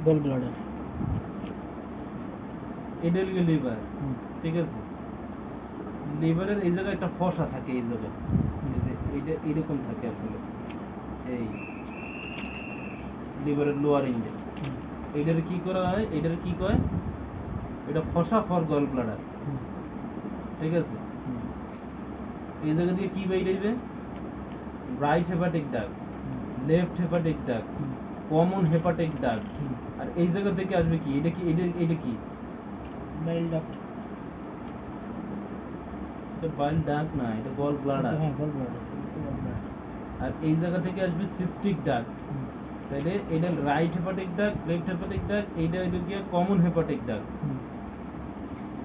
Gall bladder, এটা হলো liver, ঠিক আছে। লিভারের এই জায়গায় একটা ফসা থাকে, এই জায়গায় এই যে এইটা এরকম থাকে আসলে, এই লিভারের লোয়ার এন্ডে। এইটার কি করা হয়, এটার কি কয়, এটা ফসা ফর গল ব্লাডার, ঠিক আছে। এই জায়গা দিয়ে কি বাইরে যাবে, right hepatic duct, left hepatic duct, common hepatic duct. আর এই জায়গা থেকে আসবে কি, এটা কি, এটা কি বাইল ডাক্ট, এটা বাইল ডাক্ট না, এটা গল ব্লাডার। হ্যাঁ গল ব্লাডার। আর এই জায়গা থেকে আসবে সিস্টিক ডাক্ট, তাহলে এটা right hepatic duct, left hepatic duct, এইটা হলো গিয়ে কমন হেপাটিক ডাক্ট।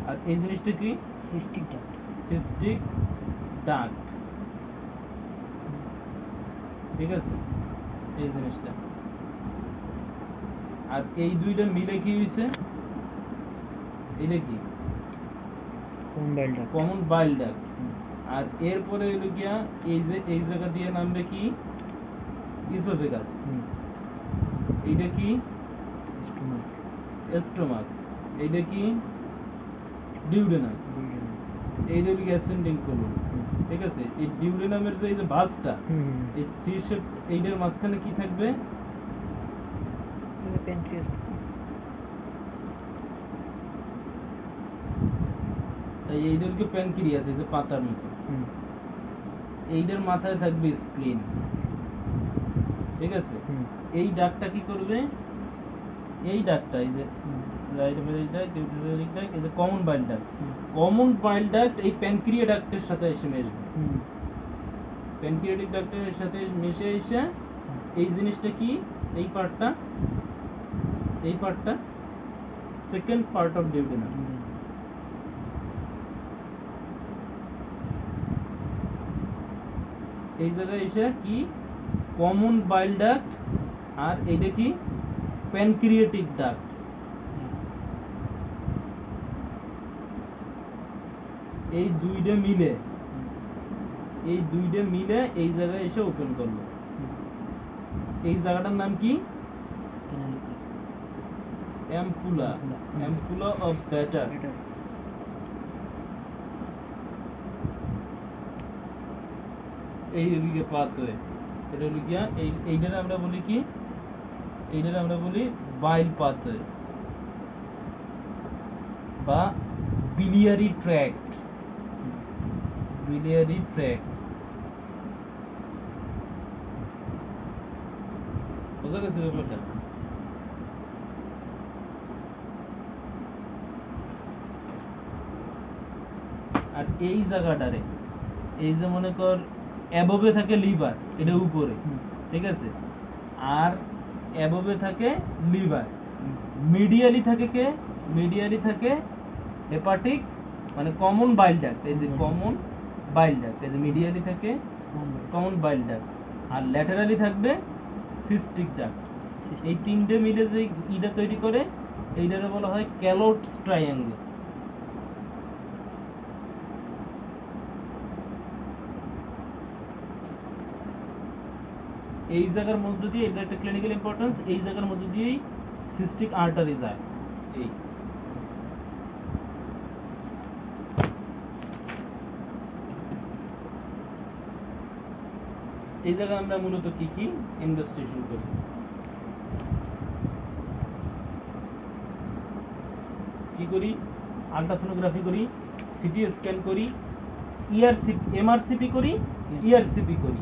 আর এই জিনিসটা কি, সিস্টিক ডাক্ট, সিস্টিক ডাক্ট, ঠিক আছে, এই জিনিসটা। আর এই দুইটা মিলে কি হইছে, এটা কি common bile duct, common bile duct. আর এরপরে হলো গিয়া এই যে এই জায়গা দিয়ে নামবে কি, ইসোফেগাস, এইটা কি স্টোমাক, স্টোমাক, এইটা কি ডিউডেনাম, এইটা হলো অ্যাসেন্ডিং কোলন, ঠিক আছে। এই ডিউডেনামের যে এই যে ভাঁজটা, এই সি শেপ, এইটার মাঝখানে কি থাকবে, প্যানক্রিয়াস, এইটার কি প্যানক্রিয়াস, এই যে পাতার মতো, এইটার মাথায় থাকবে স্প্লিন, ঠিক আছে। এই ডাকটা কি করবে, এই ডাকটা এই যে right hepatic duct, left hepatic duct, এই যে common bile duct, common bile duct এই প্যানক্রিয়া ডাক্টের সাথে এসে মিশবে, প্যানক্রিয়াটিক ডাক্টের সাথে মিশে এসে এই জিনিসটা কি, এই পার্টটা সেকেন্ড পার্ট অফ ডিউডেনাম। এই জায়গায় এসে কি কমন বাইল ডাক্ট, আর এইটা কি প্যানক্রিয়াটিক ডাক্ট, এই দুইটা মিলে এই জায়গায় এসে ওপেন করলো। এই জায়গাটার নাম কি, অ্যাম্পুলা অফ ব্যাটার। এই দিকে পাথওয়ে, এটা হলো গিয়া এইটার আমরা বলি কি, এইটার আমরা বলি বাইল পাথওয়ে বা বিলিয়ারি ট্র্যাক্ট, বিলিয়ারি ট্র্যাক্ট, বোঝা গেছে ব্যাপারটা। আর এই জায়গাটারে, এই যে মনে কর অ্যাবভে থাকে লিভার, এটা উপরে, ঠিক আছে। আর অ্যাবভে থাকে লিভার, মিডিয়ালি থাকে কে, মিডিয়ালি থাকে হেপাটিক মানে কমন বাইল ডাক্ট, এই যে কমন বাইল ডাক্ট, এই যে মিডিয়ালি থাকে কমন বাইল ডাক্ট, আর ল্যাটারালি থাকবে সিস্টিক ডাক্ট। এই তিনটে মিলে যে ইটা তৈরি করে, এইটারে বলা হয় ক্যালোটস ট্রায়াঙ্গেল। এই জায়গার মধ্য দিয়ে, এটা একটা ক্লিনিক্যাল ইম্পর্টেন্স, এই জায়গার মধ্য দিয়েই সিস্টিক আর্টারি যায়। এই জায়গায় আমরা মূলত কি কি ইনভেস্টিগেশন করি, কি করি, আলট্রাসোনোগ্রাফি করি, সিটি স্ক্যান করি, এমআরসিপি করি, ইআরসিপি করি,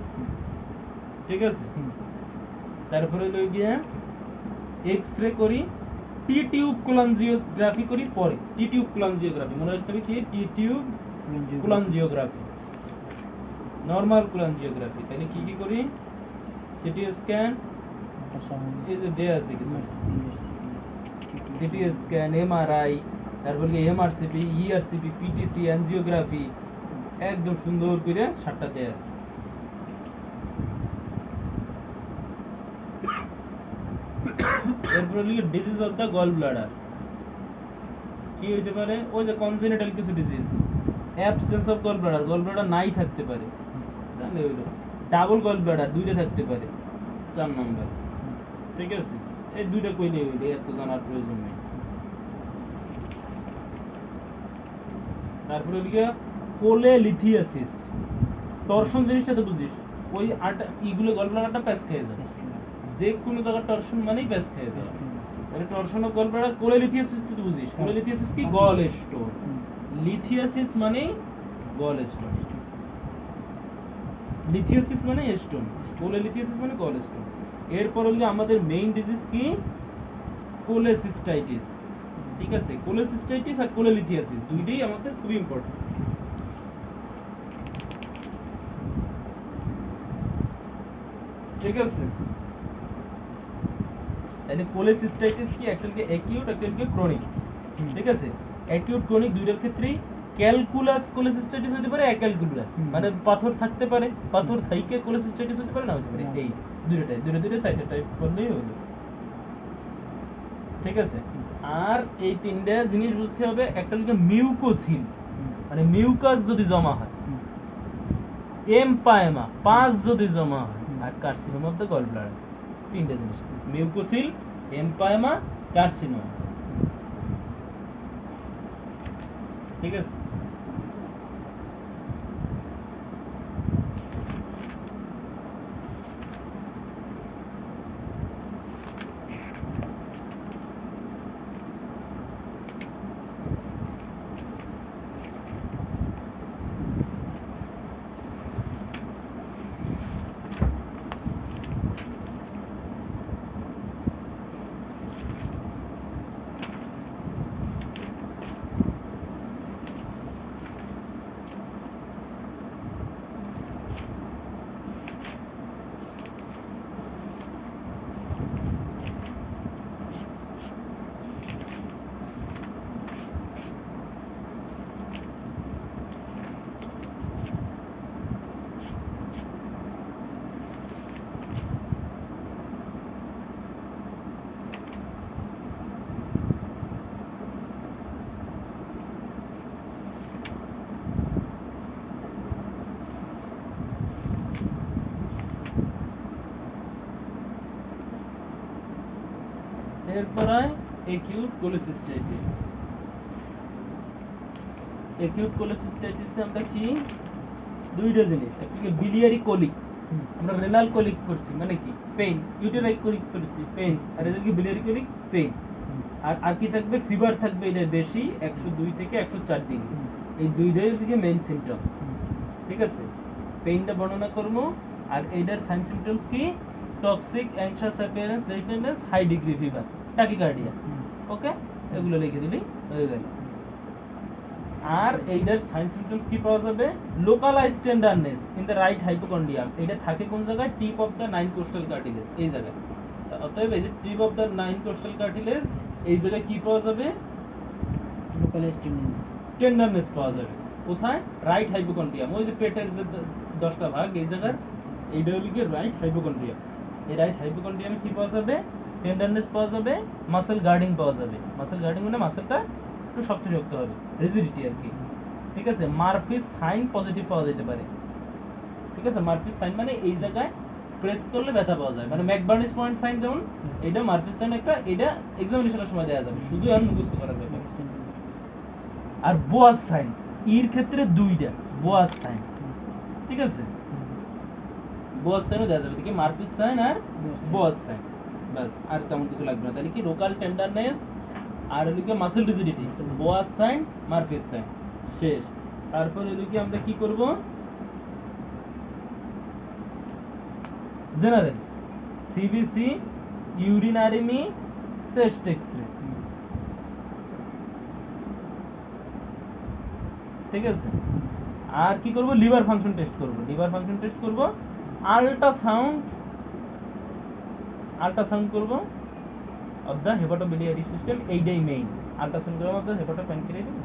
ঠিক আছে। তারপরে হলো গিয়ে এক্স-রে করি, টি টিউব কোলাঞ্জিওগ্রাফি করি, পরে টি টিউব কোলাঞ্জিওগ্রাফি মনে রাখতে হবে কি, টি টিউব কোলাঞ্জিওগ্রাফি, নরমাল কোলাঞ্জিওগ্রাফি। তাহলে কি কি করি, সিটি স্ক্যান, এই যে দেয়া আছে কিছু, সিটি স্ক্যান, এমআরআই, তারপর কি এমআরসিপি, ইআরসিপি, পিটিসি, অ্যানজিওগ্রাফি, একদম সুন্দর করে 7টা দেয়া আছে। এরপর হলো disease of the gall bladder, কি হইতে পারে, ওই যে কনজেনিটাল কিছু disease, absence of gall bladder নাই থাকতে পারে, জানলে হইলো। ডাবল গল ব্লাডার, দুইটা থাকতে পারে, 4 নম্বর, ঠিক আছে। এই দুইটা কইলেই হইলো, এত জানার প্রয়োজন নেই। তারপরে হইলো কোলেলিথিয়াসিস। টরশন জিনিসটা তো বুঝিস, ওই আটা ইগুলো গলব্লাডারটা প্যাচ খেয়ে যায়, যে কোনো জায়গা টরশন মানেই প্যাচ খেয়ে যায়। তাহলে টরশন অফ গলব্লাডার। কোলেলিথিয়াসিস তুই বুঝিস, কোলেলিথিয়াসিস কি গল স্টোন, লিথিয়াসিস মানে গল স্টোন, লিথিয়াসিস মানে স্টোন, কোলেলিথিয়াসিস মানে গল স্টোন। এরপর হলো আমাদের মেইন ডিজিজ কি, কোলেসিস্টাইটিস। ঠিক আছে, কোলেসিস্টাইটিস আর কোলেলিথিয়াসিস দুইটাই আমাদের খুব ইম্পর্টেন্ট। ঠিক আছে, তাহলে কোলেসিস্টাইটিস কি, একটা হলো অ্যাকিউট, একটা হলো ক্রনিক। ঠিক আছে, অ্যাকিউট ক্রনিক দুইটার ক্ষেত্রেই ক্যালকুলাস কোলেসিস্টাইটিস হতে পারে, অ্যাক্যালকুলাস মানে পাথর থাকতে পারে, পাথর থাইকে কোলেসিস্টাইটিস হতে পারে, না হতে পারে। এই দুইটা চারটা টাইপ করলেই হলো। ঠিক আছে, আর এই তিনটা জিনিস বুঝতে হবে। একটা হলো মিউকোসিল মানে মিউকাস যদি জমা হয়, এমপায়েমা পাঁচ যদি জমা হয়, আর carcinoma of the gall bladder. তিনটা জিনিস, মিউকোসিল, এমপায়েমা, কার্সিনোমা। ঠিক আছে, এরপর হয় অ্যাকিউট কোলেসিস্টাইটিস। অ্যাকিউট কোলেসিস্টাইটিসে আমরা কি দুইটা জিনিস, একটা কি বিলিয়ারি কোলিক, আমরা রেনাল কোলিক করছি মানে কি পেইন, ইউটেরাইন কোলিক করছি পেইন, আর এদের কি বিলিয়ারি কোলিক পেইন। আর কি থাকবে, ফিভার থাকবে এটা বেশি 102 থেকে 104 ডিগ্রি। এই দুইটাই দিকে মেইন সিম্পটমস। ঠিক আছে, পেইনটা বর্ণনা করব, আর এইটার সাইন সিম্পটমস কি, toxic, anxious appearance, resistance, high degree fever, tachycardia. Okay, এগুলো লিখে দিলি হয়ে গেল। আর এইটার সাইন সিম্পটমস কি পাওয়া যাবে, localised tenderness in the right hypochondrium. এটা থাকে কোন জায়গায়, tip of the 9 coastal cartilage, এই জায়গায়। অতএব এই যে tip of the 9 coastal cartilage, এই জায়গায় কি পাওয়া যাবে, লোকালাইজড টেন্ডারনেস পাওয়া যাবে। কোথায়, রাইট হাইপোকন্ড্রিয়াম, ওই যে পেটের যে 10টা ভাগ, এই জায়গার এইটা হলো কি রাইট হাইপোকন্ড্রিয়াম। এই রাইট হাইপোকন্ড্রিয়ামে কি পাওয়া যাবে, টেন্ডারনেস পাওয়া যাবে, মাসেল গার্ডিং পাওয়া যাবে। মাসেল গার্ডিং মানে মাসেলটা একটু শক্ত হবে, রিজিডিটি আর কি। ঠিক আছে, মারফিস সাইন পজিটিভ পাওয়া যেতে পারে। ঠিক আছে, মারফিস সাইন মানে এই জায়গায় প্রেস করলে ব্যথা পাওয়া যায়, মানে ম্যাকবার্নিস পয়েন্ট সাইন যেমন, এটা মারফিস সাইন একটা, এটা এক্সামিনেশনের সময় দেওয়া যাবে, শুধু আর মুখস্থ করার ব্যাপার। আর বোয়াস সাইন, ইর ক্ষেত্রে দুইটা বোয়াস সাইন। ঠিক আছে, বোয়াস সাইনও দেওয়া যাবে, দেখি মারফিস সাইন আর বোয়াস সাইন, বাস আর তেমন কিছু লাগবে না। তাহলে কি লোকাল টেন্ডারনেস আর এদিকে muscle rigidity, Boas sign, Murphy's sign, শেষ। তারপর এদিকে আমরা কি করব, general CBC, urine RME, chest X-ray. ঠিক আছে, আর কি করব, লিভার ফাংশন টেস্ট করব, লিভার ফাংশন টেস্ট করব, আল্ট্রাসাউন্ড করব অফ দ্য হেপাটোবিলিয়ারি সিস্টেম, এইটাই মেইন। আল্ট্রাসাউন্ড করব অফ দ্য হেপাটোপ্যানক্রিয়াটিক।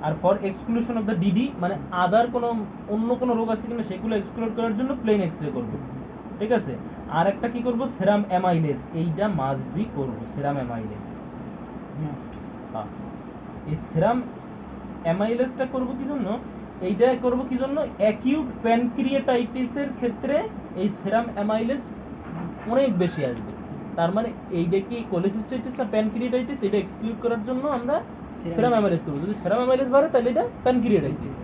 আর for exclusion of the DD মানে আদার কোনো অন্য কোনো রোগ আছে কিনা সেগুলো এক্সক্লুড করার জন্য প্লেন এক্সরে করব। ঠিক আছে, আর একটা কি করব, সেরাম অ্যামাইলেজ, এইটা মাস্ট বি করব, সেরাম অ্যামাইলেজ। হ্যাঁ, এই সেরাম অ্যামাইলেজটা করব কি জন্য, এইটা করব কি জন্য, অ্যাকিউট প্যানক্রিয়াটাইটিসের ক্ষেত্রে এই সেরাম অ্যামাইলেজ অনেক বেশি আসবে। তার মানে এইটা কি কোলেসিস্টাইটিস না প্যানক্রিয়াটাইটিস, এটা এক্সক্লুড করার জন্য আমরা সেরাম অ্যামাইলেজ করব। যদি সেরাম অ্যামাইলেজ বাড়ে তাহলে এটা প্যানক্রিয়াটাইটিস।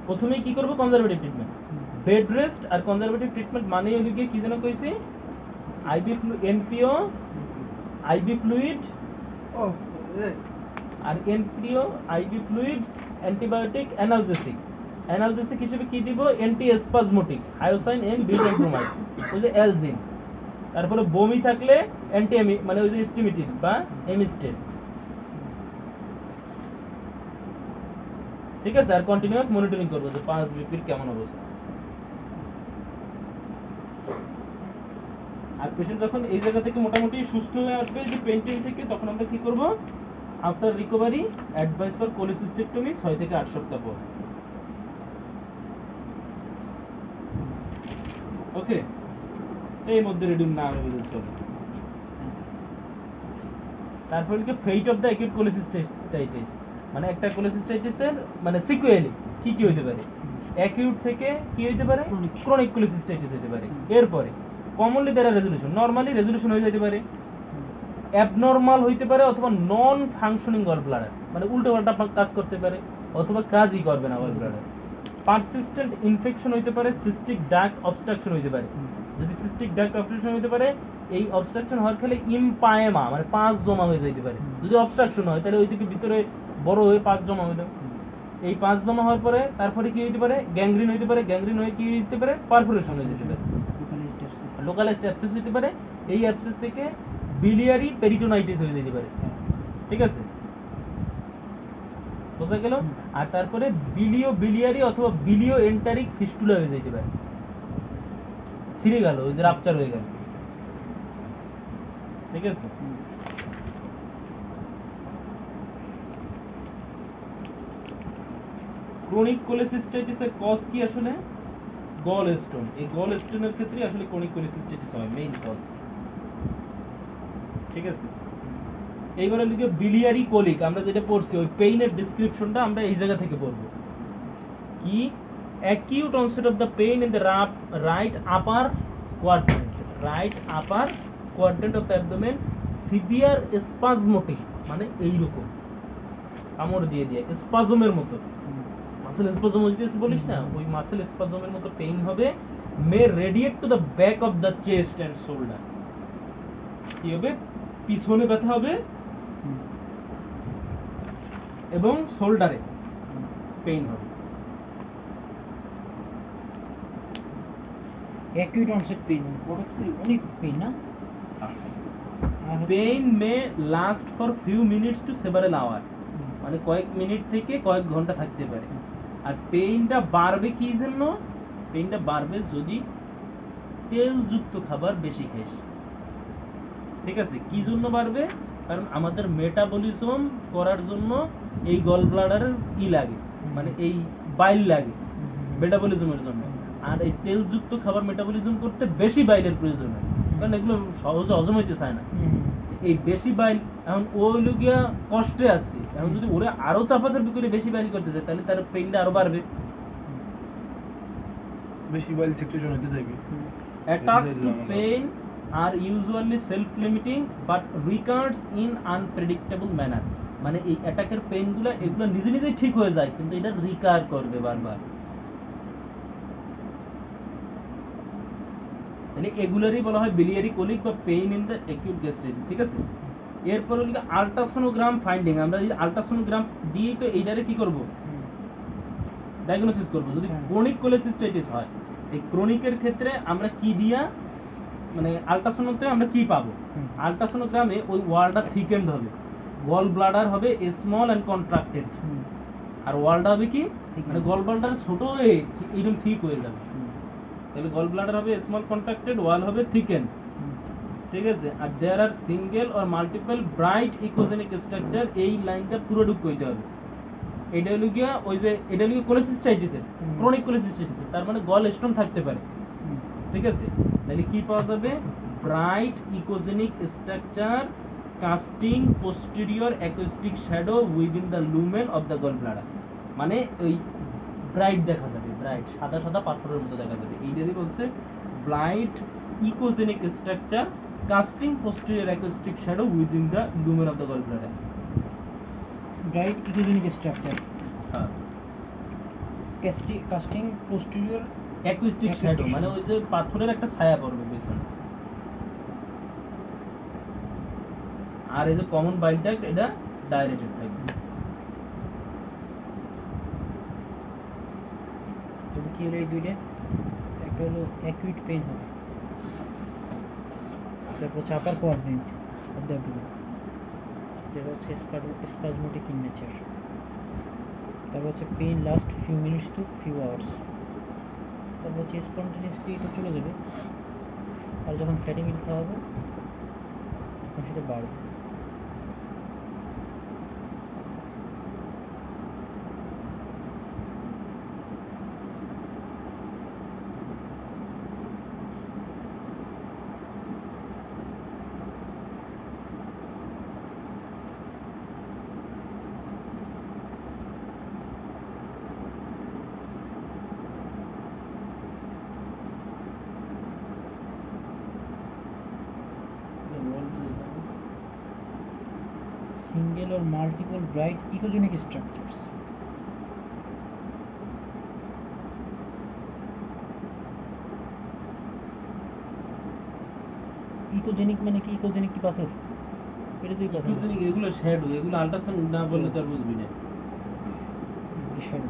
প্রথমেই কি করব, কনজারভেটিভ ট্রিটমেন্ট, বেড রেস্ট। আর কনজারভেটিভ ট্রিটমেন্ট মানে হলো কি যেন কইছি, আইবি এনপিও, আইবি ফ্লুইড আর NPO IV fluid, antibiotic, analgesic. Analgesic হিসেবে কি দিব, antispasmodic, hyoscine N butylbromide, ওই যে এলজিন। তারপরে বমি থাকলে অ্যান্টি মানে ওই যে স্টিমিটিন বা এমিস্টেট। ঠিক আছে, আর কন্টিনিউয়াস মনিটরিং করব যে পালস বিপির কেমন অবস্থা। আর পেশেন্ট যখন এই জায়গা থেকে মোটামুটি সুস্থ হয়ে আসবে যে পেইন্টিং থেকে, তখন আমরা কি করব, আফটার রিকভারি অ্যাডভাইস ফর কোলিসিস্টেক্টমি 6 থেকে 8 সপ্তাহ পর। ওকে, এই মধ্যে রিডিউম না হলে চলবে। তারপর কি fate of the acute cholecystitis, মানে একটা কোলিসিস্টাইটিসের মানে সিকুয়েলি কি কি হইতে পারে, অ্যাকিউট থেকে কি হইতে পারে, ক্রনিক কোলিসিস্টাইটিস হইতে পারে। এরপরে কমনলি দ্বারা রেজুলেশন, নরমালি রেজুলেশন হয়ে যেতে পারে, অ্যাবনর্মাল হইতে পারে, অথবা নন ফাংশনিং গল ব্লাডার, মানে উল্টো পাল্টা কাজ করতে পারে, অথবা কাজই করবে না গল ব্লাডার। পারসিস্টেন্ট ইনফেকশন হইতে পারে, সিস্টিক ডাক্ট অবস্ট্রাকশন হইতে পারে। যদি সিস্টিক ডাক্ট অবস্ট্রাকশন হইতে পারে, এই অবস্ট্রাকশন হওয়ার ফলে ইমপায়েমা মানে পাঁচ জমা হয়ে যেতে পারে। যদি অবস্ট্রাকশন হয় তাহলে ওই দিকে ভিতরে বড় হয়ে পাঁচ জমা হইলো। এই পাঁচ জমা হওয়ার পরে তারপরে কি হইতে পারে, গ্যাংগ্রিন হইতে পারে, গ্যাংগ্রিন হয়ে কি হইতে পারে, পারফোরেশন হয়ে যেতে পারে, লোকালাইজড অ্যাবসেস হইতে পারে। এই অ্যাবসেস থেকে বিলিয়ারি পেরিটোনাইটিস হয়ে যেতে পারে। ঠিক আছে, বোঝা গেল। আর তারপরে বিলিয়ারি অথবা বিলিও এন্টারিক ফিস্টুলা হয়ে যেতে পারে, ছিঁড়ে গেল, ওই যে রাপচার হয়ে গেল। ঠিক আছে, ক্রনিক কোলিসিস্টাইটিসের কজ কি আসলে, গল স্টোন। এই গল স্টোনের ক্ষেত্রে আসলে ক্রনিক কোলিসিস্টাইটিস হয়, মেইন কজ। ঠিক আছে, এইবারে লিখে বিলিয়ারি কোলিক, আমরা যেটা পড়ছি ওই পেইনের ডেসক্রিপশনটা আমরা এই জায়গা থেকে পড়ব। কি, acute onset of the pain in the right upper quadrant of the abdomen, severe spasmodic, মানে এইরকম কামড় দিয়ে দিয়ে স্পাজমের মতো, মাসেল স্পাজম হইতেছে বলিস না, ওই মাসেল স্পাজমের মতো পেইন হবে। May radiate to the back of the chest and shoulder, কি হবে, পিছনে ব্যথা হবে এবং শোল্ডারে পেইন হবে। অ্যাকিউট অনসেট পেইন, অনেক পেইন না, pain may last for few minutes to several hour, মানে কয়েক মিনিট থেকে কয়েক ঘন্টা থাকতে পারে। আর পেইনটা বাড়বে কি জন্য, পেইনটা বাড়বে যদি তেলযুক্ত খাবার বেশি খাইস। ঠিক আছে, কি জন্য বাড়বে, কারণ আমাদের মেটাবলিজম করার জন্য এই গল ব্লাডারের ই লাগে, মানে এই বাইল লাগে মেটাবলিজমের জন্য। আর এই তেলযুক্ত খাবার মেটাবলিজম করতে বেশি বাইলের প্রয়োজন হয়, কারণ এগুলো সহজে হজম হইতে চায় না। এই বেশি বাইল, এখন ওই লোকিয়া কষ্টে আছে, এখন যদি ওরে আরো চাপাচাপি করে বেশি বাইল করতে চায় তাহলে তার পেইনটা আরো বাড়বে। বেশি বাইল সেক্রেশন হতে যাবে। Attacks to pain are usually self-limiting but recurs in unpredictable manner, মানে এই অ্যাটাকের পেইনগুলো এগুলো নিজে নিজেই ঠিক হয়ে যায়, কিন্তু এটা রিকার করবে বারবার। মানে এগুলারই বলা হয় বিলিয়ারি কোলিক বা pain in the acute gastritis. ঠিক আছে, এরপর হলো আল্ট্রাসোনোগ্রাম ফাইন্ডিং, আমরা এই আল্ট্রাসোনোগ্রাম দিয়ে তো এইটারে কি করব, ডায়াগনোসিস করব। যদি ক্রনিক কোলিসিস্টাইটিস হয়, এই ক্রনিকের ক্ষেত্রে আমরা কি দিয়া, মানে আল্ট্রাসোনোতে আমরা কি পাবো, আল্ট্রাসোনোগ্রামে ওই ওয়ালটা থিকেন্ড হবে, গল ব্লাডার হবে স্মল এন্ড কন্ট্রাক্টেড, আর ওয়ালটা হবে কি, মানে গল ব্লাডার ছোট হয়ে এরকম ঠিক হয়ে যাবে। তাহলে গল ব্লাডার হবে স্মল কন্ট্রাক্টেড, ওয়াল হবে থিকেন্ড। ঠিক আছে, আর there are single or multiple bright echogenic structure, এই লাইনটা পুরো ঢুক কইতে হবে। এটা হলো গিয়া ওই যে এটা হলো কোলিসিস্টাইটিসের, ক্রনিক কোলিসিস্টাইটিসের, তার মানে গল স্টোন থাকতে পারে। ঠিক আছে, তাহলে কি পাওয়া যাবে, bright echogenic structure casting posterior acoustic shadow within the lumen of the gall bladder, মানে ওই ব্রাইট দেখা যাবে, ব্রাইট সাদা সাদা পাথরের মতো দেখা যাবে, এইটারই বলছে bright echogenic structure casting posterior acoustic shadow within the lumen of the gall bladder. Bright echogenic structure, হ্যাঁ, কাস্টিং পোস্টেরিয়র অ্যাকোস্টিক শ্যাডো মানে ওই যে পাথরের একটা ছায়া পড়বে পিছনে। আর এই যে কমন বাইল ট্যাগ এটা ডাইরেক্টেড থাকবে। তবে কি হলো এই দুইটা, একটা হলো অ্যাকুইট পেইন হবে, তারপর চাপার কোঅর্ডিনেট অফ দ্য অ্যাবডোমেন, যেটা হচ্ছে স্পাজমোটিক ইন নেচার, তারপর হচ্ছে pain last few minutes two few hours, তারপর হচ্ছে স্পন্টেনিয়াসলি এটা চলে যাবে, আর যখন ফ্যাটি মিল খাওয়া হবে তখন সেটা বাড়বে। Single or multiple bright echogenic structures. Echogenic মানে কি? ইকোজেনিক কি পাথর? এটা তুই কথা ইকোজেনিক এগুলো শ্যাডো, এগুলো আল্ট্রাসাউন্ড না বললে তো আর বুঝবি না। বিষয়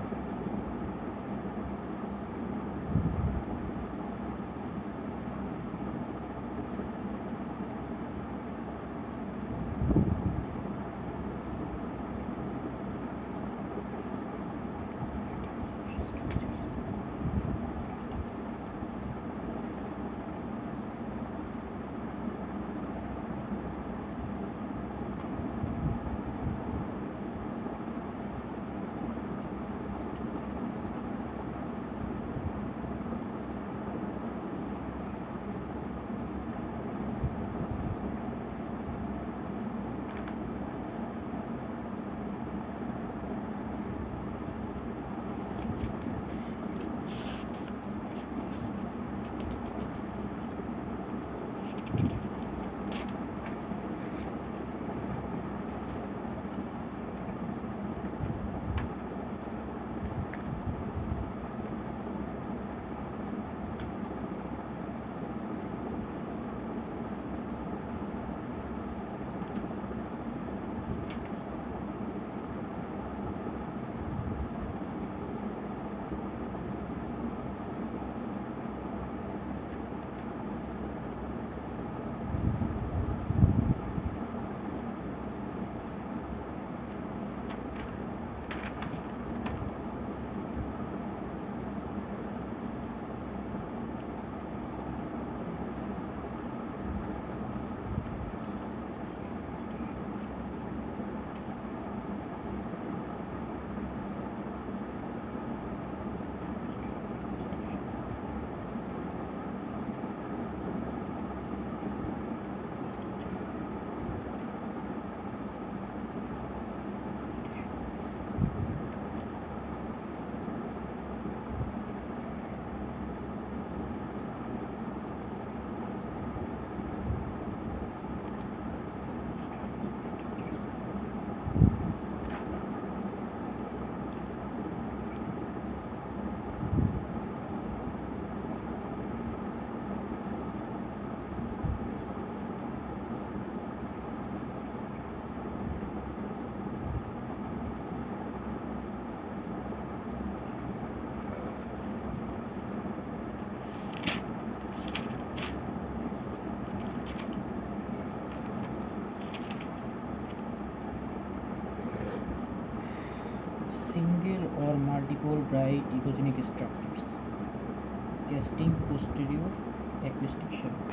single or multiple bright echogenic structures, casting posterior acoustic shadow.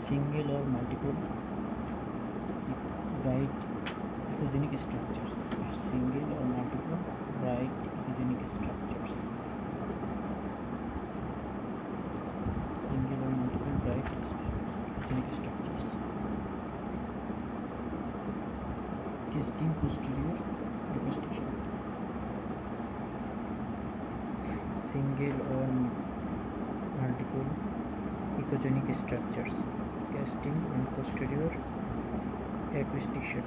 Single or multiple bright echogenic structures. Single or multiple bright echogenic structures. Single or multiple bright echogenic structures. Casting posterior acoustic shadow. single or multiple echogenic structures. Casting on posterior apicial tissue.